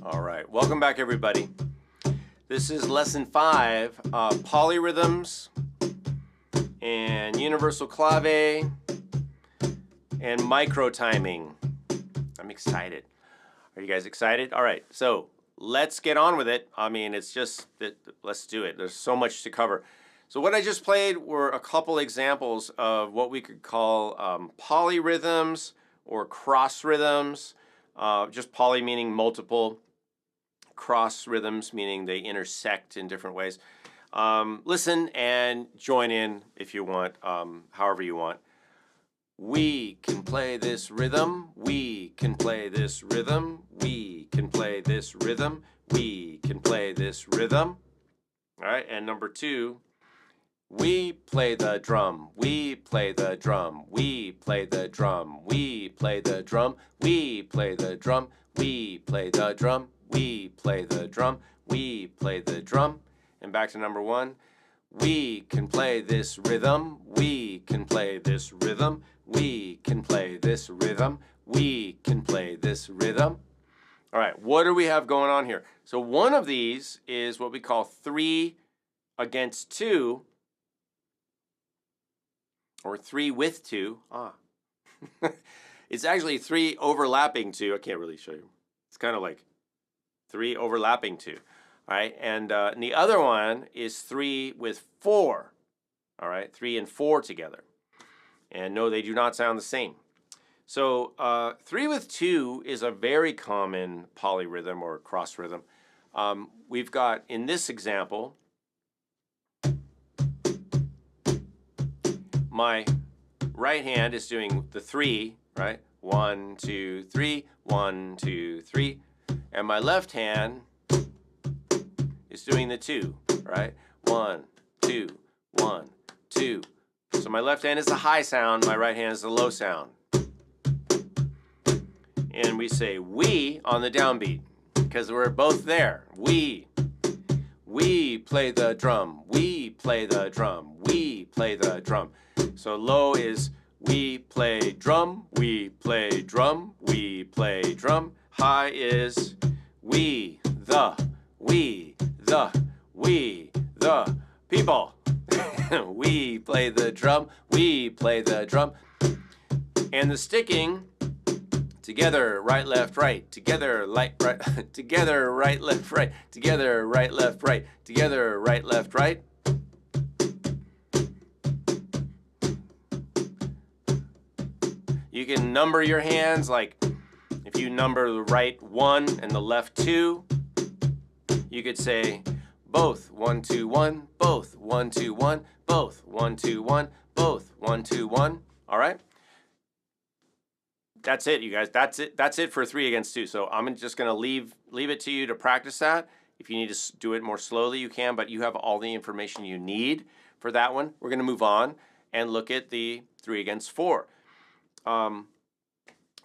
All right, welcome back everybody. This is lesson 5, polyrhythms and universal clave and micro timing. I'm excited. Are you guys excited? All right, so let's get on with it. I mean, it's just that, let's do it. There's so much to cover. So what I just played were a couple examples of what we could call polyrhythms or cross rhythms. Just poly meaning multiple, cross rhythms meaning they intersect in different ways. Listen and join in if you want, however you want. We can play this rhythm, we can play this rhythm, we can play this rhythm, we can play this rhythm. All right, and number 2, we play the drum, we play the drum, we play the drum, we play the drum, we play the drum, we play the drum, we play the drum, we play the drum. And back to number 1. We can play this rhythm, we can play this rhythm, we can play this rhythm, we can play this rhythm. All right, what do we have going on here? So one of these is what we call 3 against 2, or 3 with 2. It's actually 3 overlapping 2. I can't really show you. It's kind of like 3 overlapping 2. All right, and the other one is 3 with 4. All right, 3 and 4 together. And no, they do not sound the same. So 3 with 2 is a very common polyrhythm or cross rhythm. We've got, in this example, my right hand is doing the 3, right? 1, 2, 3, 1, 2, 3. And my left hand is doing the 2, right? 1, 2, 1, 2. So my left hand is the high sound, my right hand is the low sound. And we say we on the downbeat because we're both there. We play the drum, we play the drum, we play the drum. So low is we play drum, we play drum, we play drum. High is we the people. We play the drum, we play the drum. And the sticking, together, right, left, right, together, right, together, right, left, right, together, right, left, right, together, right, left, right. You can number your hands, like if you number the right 1 and the left 2, you could say both 1, 2, 1, both 1, 2, 1, both 1, 2, 1, both 1, 2, 1. All right. That's it, you guys. That's it. That's it for 3 against 2. So I'm just going to leave it to you to practice that. If you need to do it more slowly, you can, but you have all the information you need for that one. We're going to move on and look at the 3 against 4.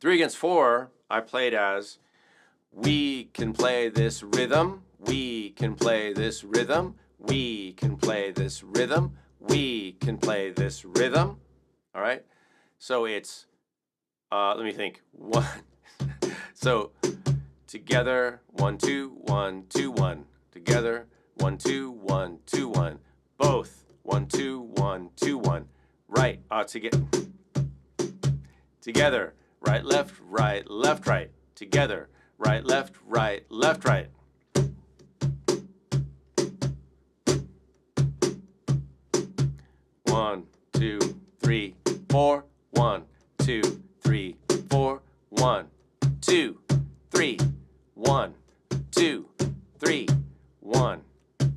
3 against 4, I played as we can play this rhythm, we can play this rhythm, we can play this rhythm, we can play this rhythm. All right, so it's let me think. 1. So together, 1, 2, 1, 2, 1. Together, 1, 2, 1, 2, 1. Both 1, 2, 1, 2, 1. Right. Together, right, left, right, left, right. Together, right, left, right, left, right. One, 2, 3, 4. 1, 2, 3, 4. 1, 2, 3. 1, 2, 3. 1,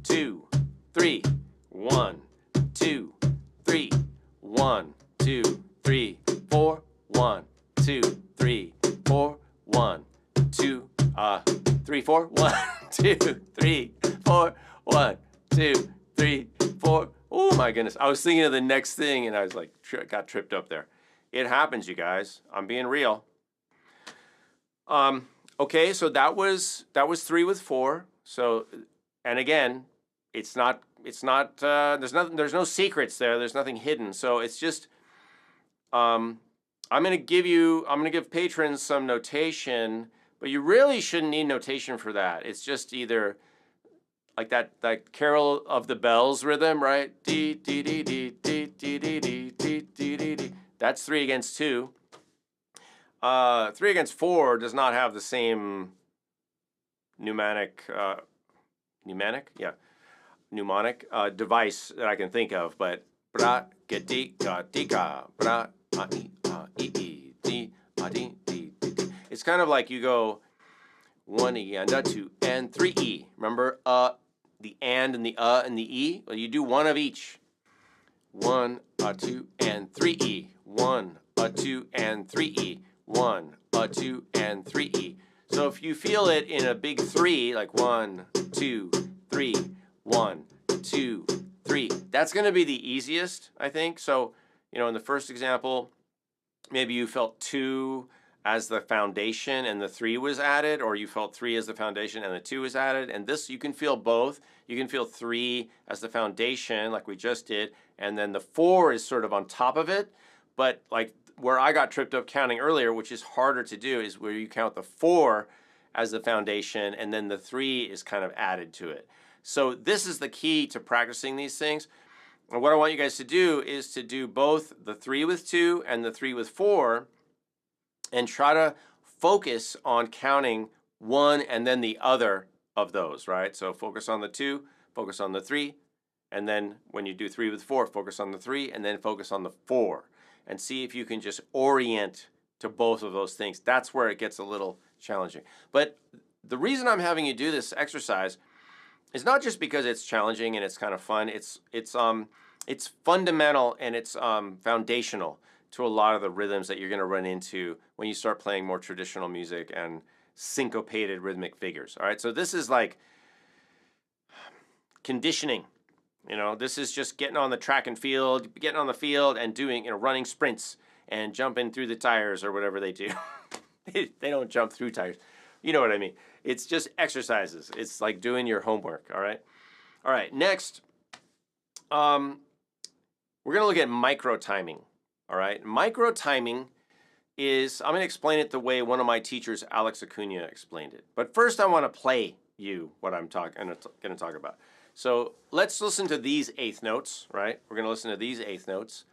2, 3. 1, 2, 3. 1, 2, 3, 4. 1, 2, 3, 4. 1, 2, 3, 4. 1, 2, 3, 4. 1, 2, 3, 4. Oh my goodness. I was thinking of the next thing and I was like, got tripped up there. It happens, you guys. I'm being real. Okay, so that was 3 with 4. So, and again, there's no secrets there. There's nothing hidden. So it's just, I'm going to give patrons some notation But you really shouldn't need notation for that. It's just either like that Carol of the Bells rhythm, right? Dee, dee, dee, dee, dee, dee, dee, dee, dee, dee, dee, dee. That's 3 against 2. 3 against 4 does not have the same mnemonic device that I can think of, but bra get di ga di ga bra it's kind of like you go 1 E and a 2 and 3 E. Remember the and the E? Well, you do one of each. 1 a 2 and 3 E. 1 a 2 and 3 E. 1 a 2 and 3 E. So if you feel it in a big 3, like 1 2 3 1 2 3, that's going to be the easiest, I think. So, you know, in the first example, maybe you felt 2 as the foundation and the 3 was added, or you felt 3 as the foundation and the 2 was added. And this, you can feel both. You can feel 3 as the foundation, like we just did, and then the 4 is sort of on top of it. But like where I got tripped up counting earlier, which is harder to do, is where you count the 4 as the foundation, and then the 3 is kind of added to it. So this is the key to practicing these things. And what I want you guys to do is to do both the 3 with 2 and the 3 with 4, and try to focus on counting one and then the other of those, right? So focus on the 2, focus on the 3, and then when you do 3 with 4, focus on the 3, and then focus on the 4. And see if you can just orient to both of those things. That's where it gets a little challenging. But the reason I'm having you do this exercise is not just because it's challenging and it's kind of fun. It's fundamental and it's foundational to a lot of the rhythms that you're going to run into when you start playing more traditional music and syncopated rhythmic figures. All right, so this is like conditioning. You know, this is just getting on the track and field, getting on the field and doing, running sprints and jumping through the tires or whatever they do. They don't jump through tires. You know what I mean? It's just exercises. It's like doing your homework, all right? All right, next, we're going to look at micro timing, all right? Micro timing is, I'm going to explain it the way one of my teachers, Alex Acuna, explained it. But first I want to play you what I'm going to talk about. So let's listen to these eighth notes, right? We're going to listen to these eighth notes.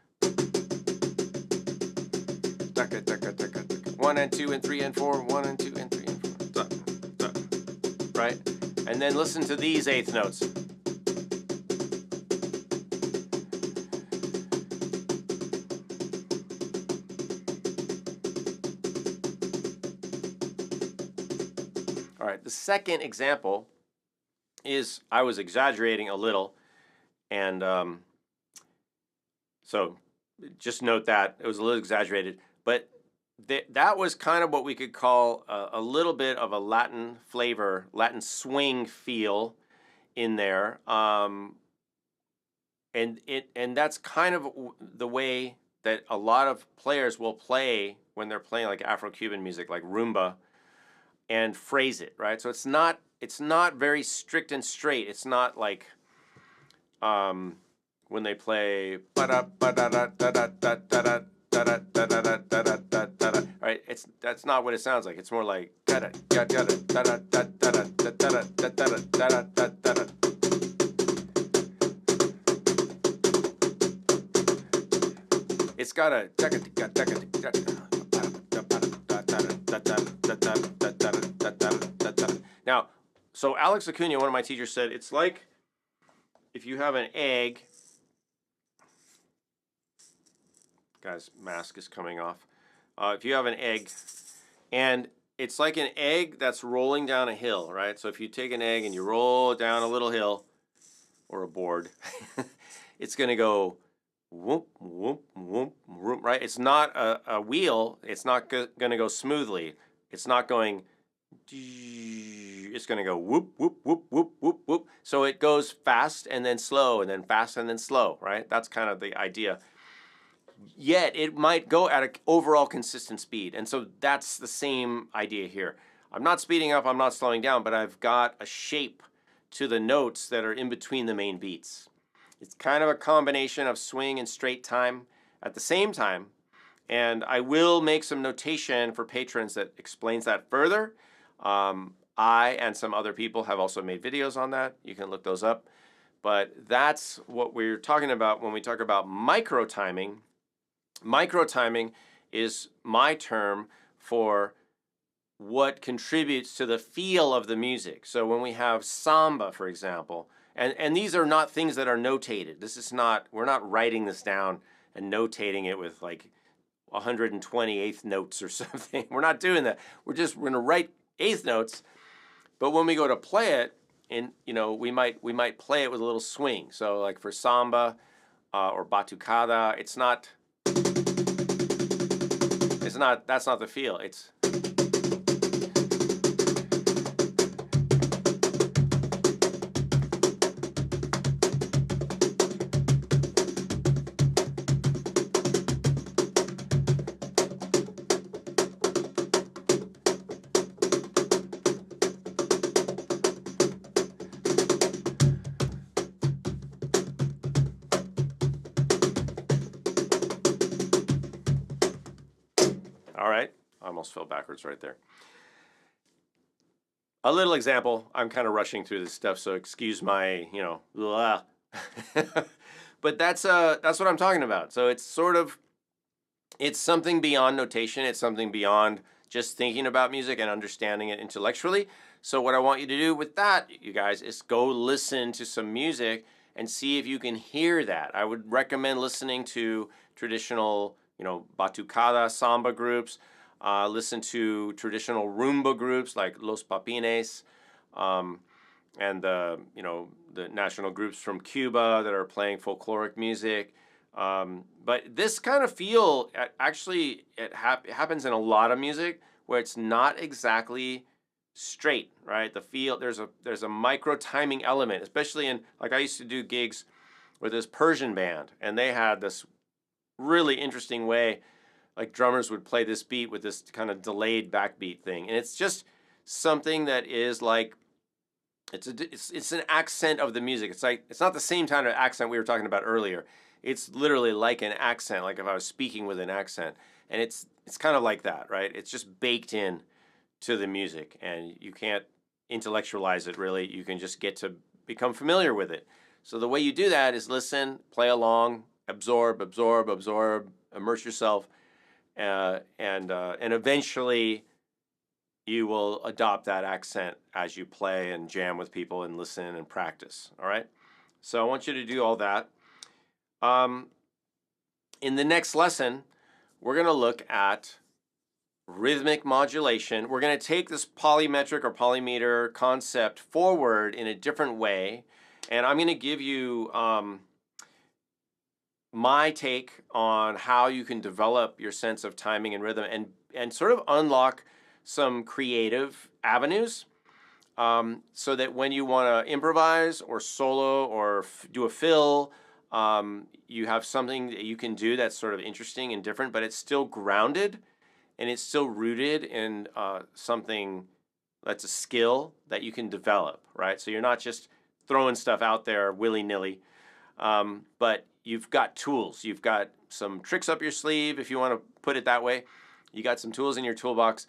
1 and 2 and 3 and 4, 1 and 2 and 3 and 4, right? And then listen to these eighth notes. All right, the second example is, I was exaggerating a little, and so just note that it was a little exaggerated, but that was kind of what we could call a little bit of a Latin flavor, Latin swing feel in there, and that's kind of the way that a lot of players will play when they're playing like Afro-Cuban music, like rumba, and phrase it, right? So it's not very strict and straight. It's not like when they play right? That's not what it sounds like. It's more like it's got a now. So Alex Acuna, one of my teachers, said it's like if you have an egg. Guy's mask is coming off. If you have an egg, and it's like an egg that's rolling down a hill, right? So if you take an egg and you roll it down a little hill, or a board, it's going to go whoop, whoop, whoop, whoop, right? It's not a wheel. It's not going to go smoothly. It's not going, it's going to go whoop, whoop, whoop, whoop, whoop, whoop. So it goes fast and then slow and then fast and then slow, right? That's kind of the idea. Yet it might go at an overall consistent speed. And so that's the same idea here. I'm not speeding up, I'm not slowing down, but I've got a shape to the notes that are in between the main beats. It's kind of a combination of swing and straight time at the same time. And I will make some notation for patrons that explains that further. I and some other people have also made videos on that. You can look those up. But that's what we're talking about when we talk about micro timing. Micro timing is my term for what contributes to the feel of the music. So when we have samba, for example, and these are not things that are notated. This is not, we're not writing this down and notating it with like 128th notes or something. We're not doing that. We're going to write eighth notes, but when we go to play it, we might play it with a little swing. So like for samba or batucada, that's not the feel. It's all right. I almost fell backwards right there. A little example. I'm kind of rushing through this stuff, so excuse my, blah. But that's what I'm talking about. So it's something beyond notation. It's something beyond just thinking about music and understanding it intellectually. So what I want you to do with that, you guys, is go listen to some music and see if you can hear that. I would recommend listening to traditional, batucada, samba groups. Listen to traditional rumba groups like Los Papines, and the national groups from Cuba that are playing folkloric music. But this kind of feel, actually, it happens in a lot of music where it's not exactly straight, right? The feel, there's a micro timing element, especially in, like I used to do gigs with this Persian band, and they had this really interesting way, like drummers would play this beat with this kind of delayed backbeat thing. And it's just something that is like, it's an accent of the music. It's like, it's not the same kind of accent we were talking about earlier. It's literally like an accent, like if I was speaking with an accent. And it's kind of like that, right? It's just baked in to the music, and you can't intellectualize it really. You can just get to become familiar with it. So the way you do that is listen, play along, absorb, immerse yourself, and eventually you will adopt that accent as you play and jam with people and listen and practice. All right? So I want you to do all that. In the next lesson, we're going to look at rhythmic modulation. We're going to take this polymetric or polymeter concept forward in a different way, and I'm going to give you my take on how you can develop your sense of timing and rhythm and sort of unlock some creative avenues, so that when you want to improvise or solo or do a fill, you have something that you can do that's sort of interesting and different, but it's still grounded and it's still rooted in something that's a skill that you can develop, right? So you're not just throwing stuff out there willy-nilly, but you've got tools. You've got some tricks up your sleeve, if you want to put it that way. You got some tools in your toolbox,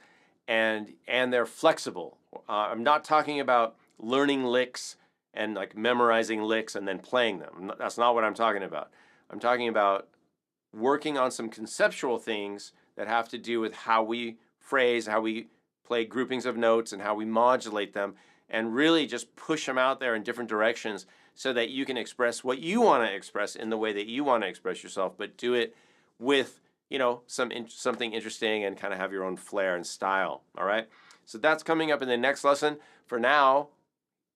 and they're flexible. I'm not talking about learning licks and like memorizing licks and then playing them. That's not what I'm talking about. I'm talking about working on some conceptual things that have to do with how we phrase, how we play groupings of notes, and how we modulate them, and really just push them out there in different directions so that you can express what you want to express in the way that you want to express yourself, but do it with, something interesting and kind of have your own flair and style, all right? So that's coming up in the next lesson. For now,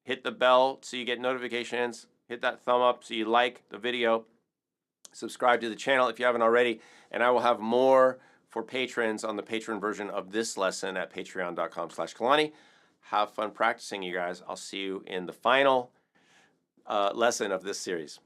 hit the bell so you get notifications, hit that thumb up so you like the video, subscribe to the channel if you haven't already, and I will have more for patrons on the patron version of this lesson at patreon.com/Kalani. Have fun practicing, you guys. I'll see you in the final lesson of this series.